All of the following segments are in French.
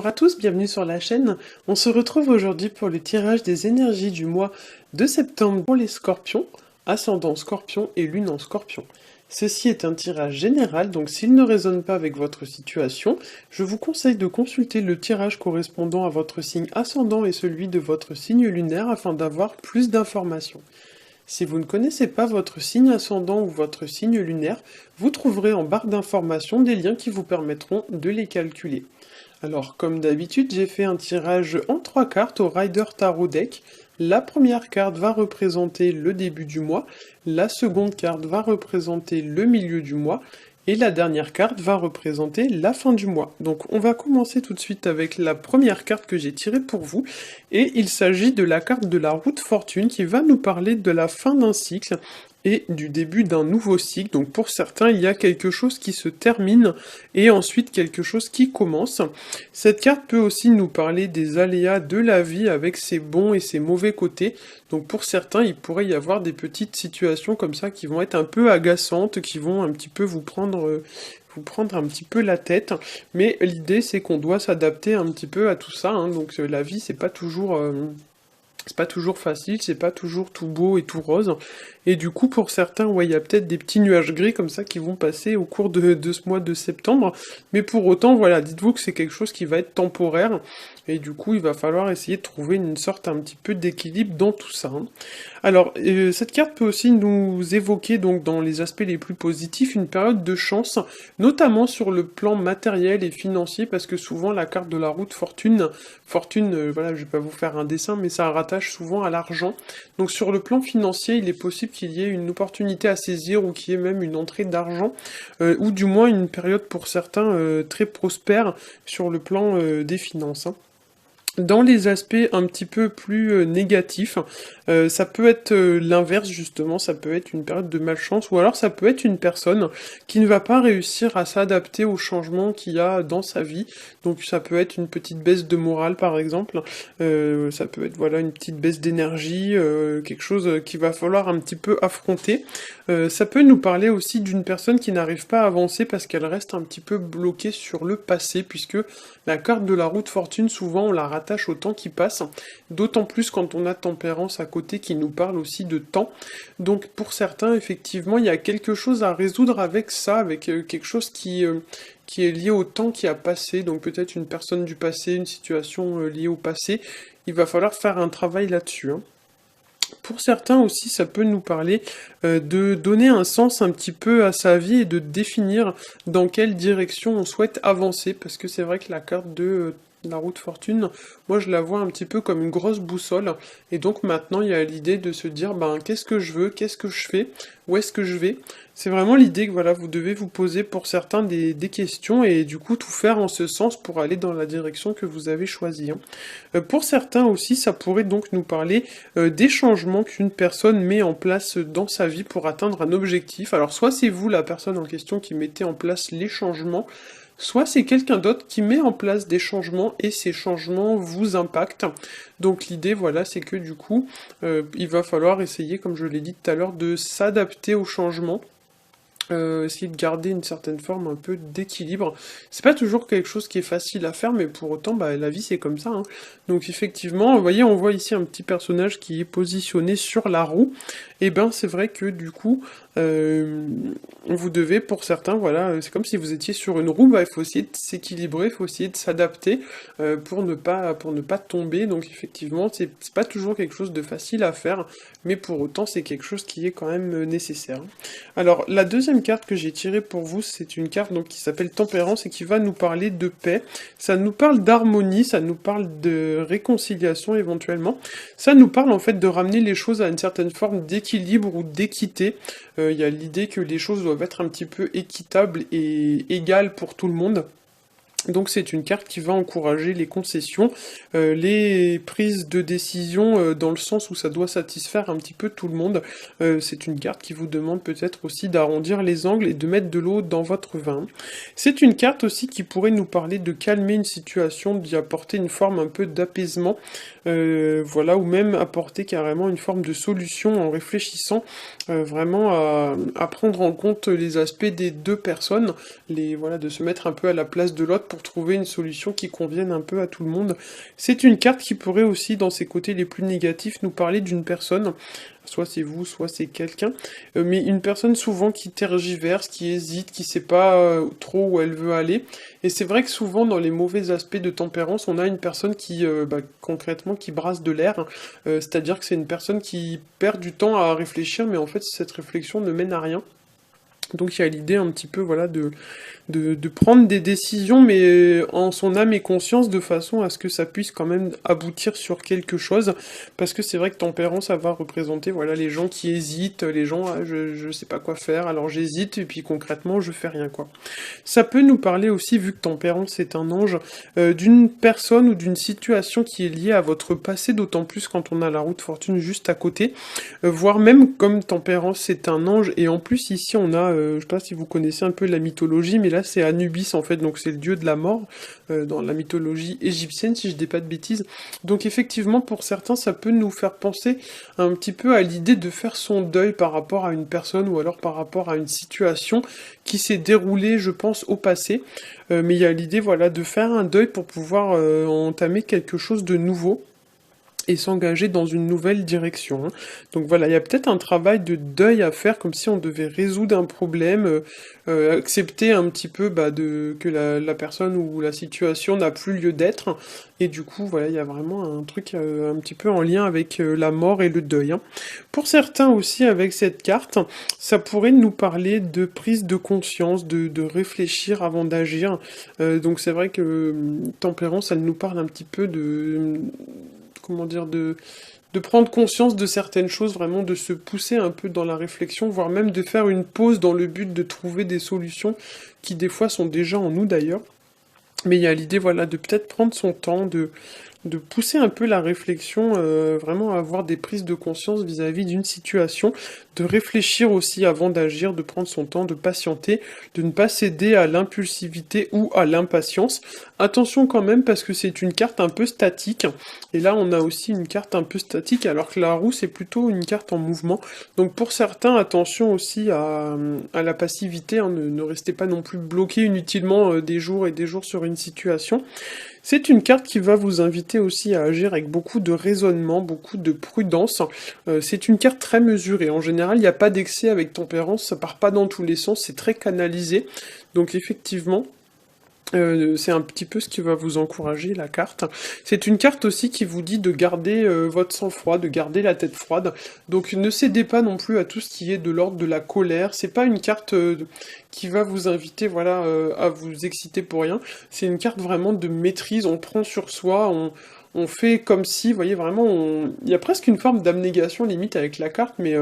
Bonjour à tous, bienvenue sur la chaîne. On se retrouve aujourd'hui pour le tirage des énergies du mois de septembre pour les scorpions, ascendant scorpion et lune en scorpion. Ceci est un tirage général, donc s'il ne résonne pas avec votre situation, je vous conseille de consulter le tirage correspondant à votre signe ascendant et celui de votre signe lunaire afin d'avoir plus d'informations. Si vous ne connaissez pas votre signe ascendant ou votre signe lunaire, vous trouverez en barre d'informations des liens qui vous permettront de les calculer. Alors, comme d'habitude, j'ai fait un tirage en 3 cartes au Rider Tarot Deck. La première carte va représenter le début du mois, la seconde carte va représenter le milieu du mois, et la dernière carte va représenter la fin du mois. Donc on va commencer tout de suite avec la première carte que j'ai tirée pour vous, et il s'agit de la carte de la roue de fortune qui va nous parler de la fin d'un cycle, et du début d'un nouveau cycle. Donc pour certains, il y a quelque chose qui se termine et ensuite quelque chose qui commence. Cette carte peut aussi nous parler des aléas de la vie avec ses bons et ses mauvais côtés. Donc pour certains, il pourrait y avoir des petites situations comme ça qui vont être un peu agaçantes, qui vont un petit peu vous prendre un petit peu la tête, mais l'idée c'est qu'on doit s'adapter un petit peu à tout ça, hein. Donc la vie c'est pas toujours facile, c'est pas toujours tout beau et tout rose. Et du coup, pour certains, ouais, il y a peut-être des petits nuages gris comme ça qui vont passer au cours de ce mois de septembre. Mais pour autant, voilà, dites-vous que c'est quelque chose qui va être temporaire. Et du coup, il va falloir essayer de trouver une sorte un petit peu d'équilibre dans tout ça, hein. Alors, cette carte peut aussi nous évoquer, donc, dans les aspects les plus positifs, une période de chance, notamment sur le plan matériel et financier, parce que souvent, la carte de la roue de fortune, voilà, je vais pas vous faire un dessin, mais ça rattache souvent à l'argent. Donc, sur le plan financier, il est possible qu'il y ait une opportunité à saisir ou qu'il y ait même une entrée d'argent, ou du moins une période pour certains très prospère sur le plan des finances, hein. Dans les aspects un petit peu plus négatifs, ça peut être l'inverse justement, ça peut être une période de malchance, ou alors ça peut être une personne qui ne va pas réussir à s'adapter aux changements qu'il y a dans sa vie. Donc ça peut être une petite baisse de morale par exemple, ça peut être voilà une petite baisse d'énergie, quelque chose qu'il va falloir un petit peu affronter. Ça peut nous parler aussi d'une personne qui n'arrive pas à avancer parce qu'elle reste un petit peu bloquée sur le passé, puisque la carte de la roue de fortune, souvent on la rattache au temps qui passe, d'autant plus quand on a tempérance à côté qui nous parle aussi de temps. Donc pour certains, effectivement, il y a quelque chose à résoudre avec ça, avec quelque chose qui est lié au temps qui a passé, donc peut-être une personne du passé, une situation liée au passé. Il va falloir faire un travail là-dessus, hein. Pour certains aussi, ça peut nous parler de donner un sens un petit peu à sa vie et de définir dans quelle direction on souhaite avancer, parce que c'est vrai que la carte de la roue de fortune, moi je la vois un petit peu comme une grosse boussole, et donc maintenant il y a l'idée de se dire, ben qu'est-ce que je veux, qu'est-ce que je fais, où est-ce que je vais. C'est vraiment l'idée que voilà, vous devez vous poser pour certains des questions, et du coup tout faire en ce sens pour aller dans la direction que vous avez choisie, hein. Pour certains aussi, ça pourrait donc nous parler des changements qu'une personne met en place dans sa vie pour atteindre un objectif. Alors soit c'est vous la personne en question qui mettez en place les changements, soit c'est quelqu'un d'autre qui met en place des changements et ces changements vous impactent. Donc l'idée, voilà, c'est que du coup, il va falloir essayer, comme je l'ai dit tout à l'heure, de s'adapter aux changements. Essayer de garder une certaine forme un peu d'équilibre. C'est pas toujours quelque chose qui est facile à faire, mais pour autant, bah, la vie c'est comme ça, hein. Donc effectivement, vous voyez, on voit ici un petit personnage qui est positionné sur la roue, et ben c'est vrai que du coup, vous devez, pour certains, voilà, c'est comme si vous étiez sur une roue, bah, il faut essayer de s'équilibrer, il faut essayer de s'adapter pour ne pas tomber, donc effectivement, c'est pas toujours quelque chose de facile à faire, mais pour autant, c'est quelque chose qui est quand même nécessaire. Alors, la deuxième carte que j'ai tirée pour vous, c'est une carte donc, qui s'appelle Tempérance et qui va nous parler de paix. Ça nous parle d'harmonie, ça nous parle de réconciliation éventuellement. Ça nous parle en fait de ramener les choses à une certaine forme d'équilibre ou d'équité. Il y a l'idée que les choses doivent être un petit peu équitables et égales pour tout le monde. Donc c'est une carte qui va encourager les concessions, les prises de décision dans le sens où ça doit satisfaire un petit peu tout le monde. C'est une carte qui vous demande peut-être aussi d'arrondir les angles et de mettre de l'eau dans votre vin. C'est une carte aussi qui pourrait nous parler de calmer une situation, d'y apporter une forme un peu d'apaisement, voilà, ou même apporter carrément une forme de solution en réfléchissant vraiment à prendre en compte les aspects des deux personnes, voilà, de se mettre un peu à la place de l'autre pour trouver une solution qui convienne un peu à tout le monde. C'est une carte qui pourrait aussi, dans ses côtés les plus négatifs, nous parler d'une personne, soit c'est vous, soit c'est quelqu'un, mais une personne souvent qui tergiverse, qui hésite, qui sait pas trop où elle veut aller. Et c'est vrai que souvent dans les mauvais aspects de tempérance, on a une personne qui, concrètement, qui brasse de l'air, c'est-à-dire que c'est une personne qui perd du temps à réfléchir, mais en fait cette réflexion ne mène à rien. Donc il y a l'idée un petit peu voilà de prendre des décisions mais en son âme et conscience de façon à ce que ça puisse quand même aboutir sur quelque chose parce que c'est vrai que tempérance ça va représenter voilà les gens qui hésitent, les gens ah, je sais pas quoi faire alors j'hésite et puis concrètement je fais rien quoi. Ça peut nous parler aussi vu que tempérance est un ange d'une personne ou d'une situation qui est liée à votre passé d'autant plus quand on a la roue de fortune juste à côté voire même comme tempérance c'est un ange et en plus ici on a je sais pas si vous connaissez un peu la mythologie mais là c'est Anubis en fait donc c'est le dieu de la mort dans la mythologie égyptienne si je dis pas de bêtises donc effectivement pour certains ça peut nous faire penser un petit peu à l'idée de faire son deuil par rapport à une personne ou alors par rapport à une situation qui s'est déroulée je pense au passé mais il y a l'idée voilà de faire un deuil pour pouvoir entamer quelque chose de nouveau et s'engager dans une nouvelle direction. Hein. Donc voilà, il y a peut-être un travail de deuil à faire, comme si on devait résoudre un problème, accepter un petit peu que la personne ou la situation n'a plus lieu d'être, et du coup, voilà, il y a vraiment un truc un petit peu en lien avec la mort et le deuil. Hein. Pour certains aussi, avec cette carte, ça pourrait nous parler de prise de conscience, de réfléchir avant d'agir. Donc c'est vrai que Tempérance, elle nous parle un petit peu de comment dire, de prendre conscience de certaines choses, vraiment de se pousser un peu dans la réflexion, voire même de faire une pause dans le but de trouver des solutions qui des fois sont déjà en nous d'ailleurs. Mais il y a l'idée, voilà, de peut-être prendre son temps, de pousser un peu la réflexion, vraiment à avoir des prises de conscience vis-à-vis d'une situation, de réfléchir aussi avant d'agir, de prendre son temps, de patienter, de ne pas céder à l'impulsivité ou à l'impatience. Attention quand même parce que c'est une carte un peu statique, et là on a aussi une carte un peu statique alors que la roue c'est plutôt une carte en mouvement. Donc pour certains, attention aussi à la passivité, hein, ne restez pas non plus bloqué inutilement des jours et des jours sur une situation. C'est une carte qui va vous inviter aussi à agir avec beaucoup de raisonnement, beaucoup de prudence. C'est une carte très mesurée. En général, il n'y a pas d'excès avec tempérance, ça part pas dans tous les sens, c'est très canalisé. Donc effectivement, c'est un petit peu ce qui va vous encourager, la carte. C'est une carte aussi qui vous dit de garder votre sang-froid, de garder la tête froide. Donc ne cédez pas non plus à tout ce qui est de l'ordre de la colère. C'est pas une carte qui va vous inviter voilà, à vous exciter pour rien. C'est une carte vraiment de maîtrise. On prend sur soi, on fait comme si, vous voyez, vraiment, il y a presque une forme d'abnégation limite avec la carte, mais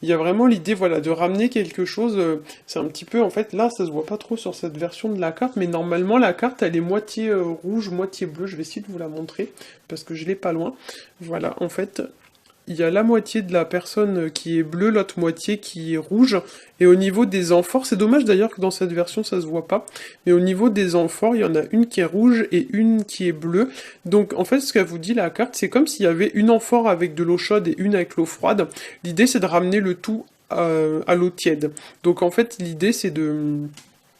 il y a vraiment l'idée, voilà, de ramener quelque chose, c'est un petit peu, en fait, là, ça se voit pas trop sur cette version de la carte, mais normalement, la carte, elle est moitié rouge, moitié bleue, je vais essayer de vous la montrer, parce que je l'ai pas loin. Voilà, en fait, il y a la moitié de la personne qui est bleue, l'autre moitié qui est rouge, et au niveau des amphores, c'est dommage d'ailleurs que dans cette version ça se voit pas, mais au niveau des amphores, il y en a une qui est rouge et une qui est bleue, donc en fait ce qu'elle vous dit la carte, c'est comme s'il y avait une amphore avec de l'eau chaude et une avec l'eau froide, l'idée c'est de ramener le tout à l'eau tiède, donc en fait l'idée c'est de...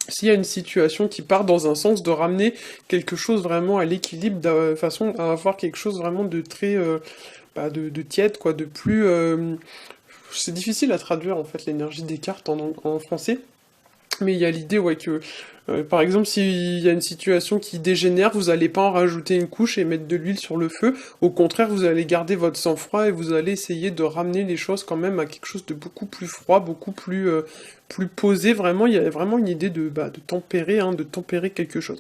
S'il y a une situation qui part dans un sens, de ramener quelque chose vraiment à l'équilibre, de façon à avoir quelque chose vraiment de très... de tiède, quoi, de plus... C'est difficile à traduire, en fait, l'énergie des cartes en français. Mais il y a l'idée, ouais, que, par exemple, s'il y a une situation qui dégénère, vous allez pas en rajouter une couche et mettre de l'huile sur le feu. Au contraire, vous allez garder votre sang-froid et vous allez essayer de ramener les choses quand même à quelque chose de beaucoup plus froid, beaucoup plus, plus posé. Vraiment, il y a vraiment une idée de tempérer, hein, de tempérer quelque chose.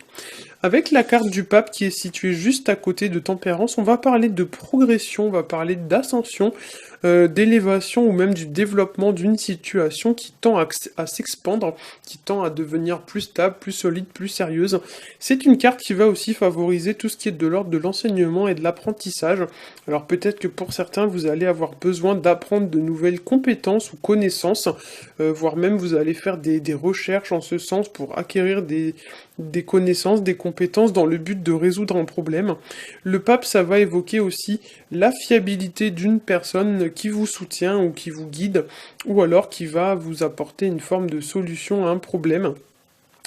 Avec la carte du pape qui est située juste à côté de tempérance, on va parler de progression, on va parler d'ascension, d'élévation ou même du développement d'une situation qui tend à s'expandre, qui tend à devenir plus stable, plus solide, plus sérieuse. C'est une carte qui va aussi favoriser tout ce qui est de l'ordre de l'enseignement et de l'apprentissage. Alors peut-être que pour certains, vous allez avoir besoin d'apprendre de nouvelles compétences ou connaissances, voire même vous allez faire des recherches en ce sens pour acquérir des connaissances, des compétences dans le but de résoudre un problème. Le pape, ça va évoquer aussi la fiabilité d'une personne qui vous soutient ou qui vous guide, ou alors qui va vous apporter une forme de solution à un problème.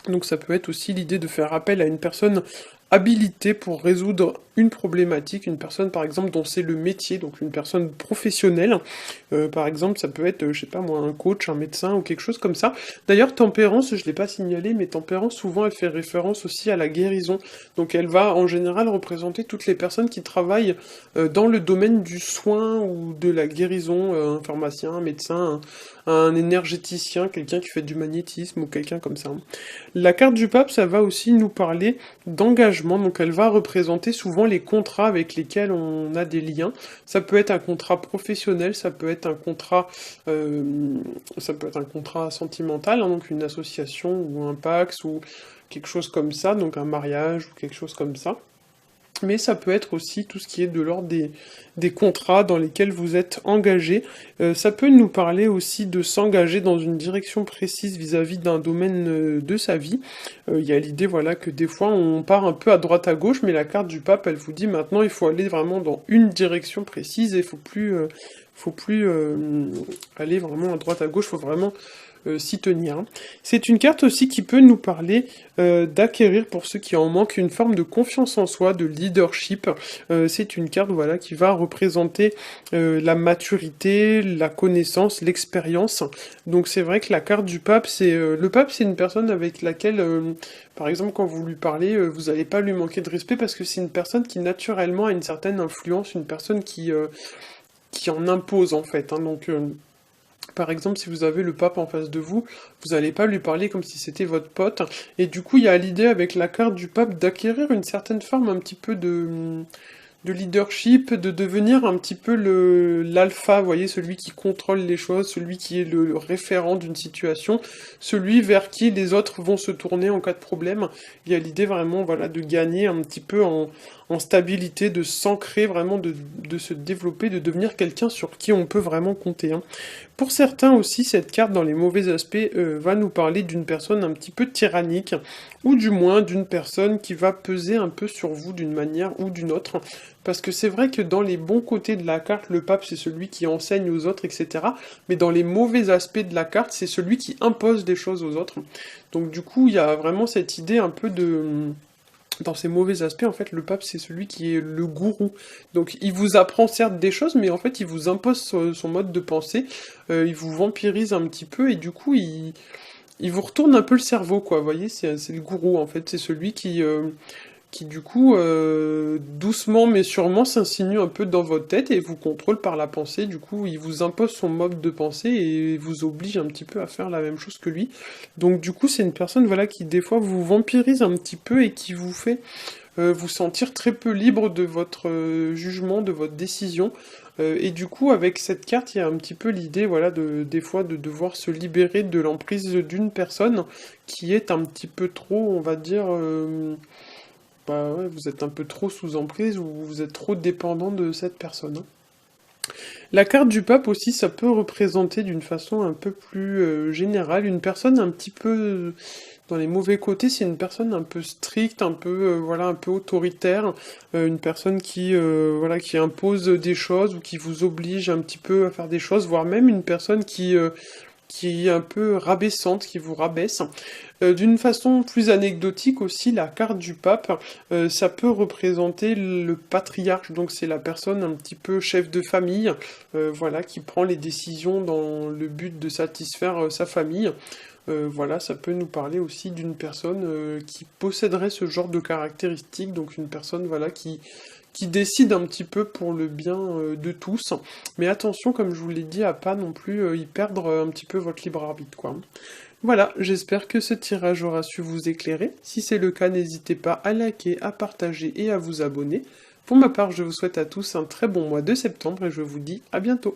Donc ça peut être aussi l'idée de faire appel à une personne habilitée pour résoudre une problématique, une personne par exemple dont c'est le métier, donc une personne professionnelle. Par exemple, ça peut être, je sais pas moi, un coach, un médecin ou quelque chose comme ça. D'ailleurs, tempérance, je l'ai pas signalé, mais tempérance, souvent, elle fait référence aussi à la guérison. Donc elle va en général représenter toutes les personnes qui travaillent dans le domaine du soin ou de la guérison, un pharmacien, un médecin, un énergéticien, quelqu'un qui fait du magnétisme ou quelqu'un comme ça. La carte du pape, ça va aussi nous parler d'engagement, donc elle va représenter souvent les contrats avec lesquels on a des liens. Ça peut être un contrat professionnel, ça peut être un contrat sentimental, hein, donc une association ou un Pacs ou quelque chose comme ça, donc un mariage ou quelque chose comme ça. Mais ça peut être aussi tout ce qui est de l'ordre des contrats dans lesquels vous êtes engagé. Ça peut nous parler aussi de s'engager dans une direction précise vis-à-vis d'un domaine de sa vie. Il y a l'idée voilà, que des fois on part un peu à droite à gauche, mais la carte du pape, elle vous dit maintenant il faut aller vraiment dans une direction précise et il faut plus aller vraiment à droite à gauche, il faut vraiment s'y tenir. C'est une carte aussi qui peut nous parler d'acquérir, pour ceux qui en manquent, une forme de confiance en soi, de leadership. C'est une carte voilà, qui va représenter la maturité, la connaissance, l'expérience. Donc c'est vrai que la carte du pape, le pape, c'est une personne avec laquelle, par exemple, quand vous lui parlez, vous n'allez pas lui manquer de respect parce que c'est une personne qui naturellement a une certaine influence, une personne qui en impose en fait. Hein. Donc par exemple, si vous avez le pape en face de vous, vous n'allez pas lui parler comme si c'était votre pote. Et du coup, il y a l'idée avec la carte du pape d'acquérir une certaine forme un petit peu de leadership, de devenir un petit peu l'alpha, vous voyez, celui qui contrôle les choses, celui qui est le référent d'une situation, celui vers qui les autres vont se tourner en cas de problème. Il y a l'idée vraiment voilà, de gagner un petit peu en stabilité, de s'ancrer vraiment, de se développer, de devenir quelqu'un sur qui on peut vraiment compter. Hein. Pour certains aussi, cette carte, dans les mauvais aspects, va nous parler d'une personne un petit peu tyrannique, ou du moins d'une personne qui va peser un peu sur vous d'une manière ou d'une autre. Parce que c'est vrai que dans les bons côtés de la carte, le pape c'est celui qui enseigne aux autres, etc. Mais dans les mauvais aspects de la carte, c'est celui qui impose des choses aux autres. Donc du coup, il y a vraiment cette idée un peu de... Dans ces mauvais aspects, en fait, le pape, c'est celui qui est le gourou. Donc, il vous apprend certes des choses, mais en fait, il vous impose son mode de pensée, il vous vampirise un petit peu, et du coup, il vous retourne un peu le cerveau, quoi. Vous voyez, c'est le gourou, en fait. C'est celui qui du coup, doucement mais sûrement s'insinue un peu dans votre tête et vous contrôle par la pensée. Du coup, il vous impose son mode de pensée et vous oblige un petit peu à faire la même chose que lui. Donc du coup, c'est une personne voilà qui des fois vous vampirise un petit peu et qui vous fait vous sentir très peu libre de votre jugement, de votre décision. Et du coup, avec cette carte, il y a un petit peu l'idée, voilà, des fois de devoir se libérer de l'emprise d'une personne qui est un petit peu trop, on va dire, bah ouais, vous êtes un peu trop sous emprise ou vous êtes trop dépendant de cette personne. Hein. La carte du pape aussi, ça peut représenter d'une façon un peu plus générale une personne un petit peu dans les mauvais côtés, c'est une personne un peu stricte, un peu voilà, un peu autoritaire, une personne qui voilà, qui impose des choses ou qui vous oblige un petit peu à faire des choses, voire même une personne qui est un peu rabaissante, qui vous rabaisse. D'une façon plus anecdotique aussi, la carte du pape, ça peut représenter le patriarche, donc c'est la personne un petit peu chef de famille, voilà, qui prend les décisions dans le but de satisfaire sa famille. Voilà, ça peut nous parler aussi d'une personne qui posséderait ce genre de caractéristiques, donc une personne voilà qui décide un petit peu pour le bien de tous. Mais attention, comme je vous l'ai dit, à pas non plus y perdre un petit peu votre libre arbitre, quoi. Voilà, j'espère que ce tirage aura su vous éclairer. Si c'est le cas, n'hésitez pas à liker, à partager et à vous abonner. Pour ma part, je vous souhaite à tous un très bon mois de septembre et je vous dis à bientôt.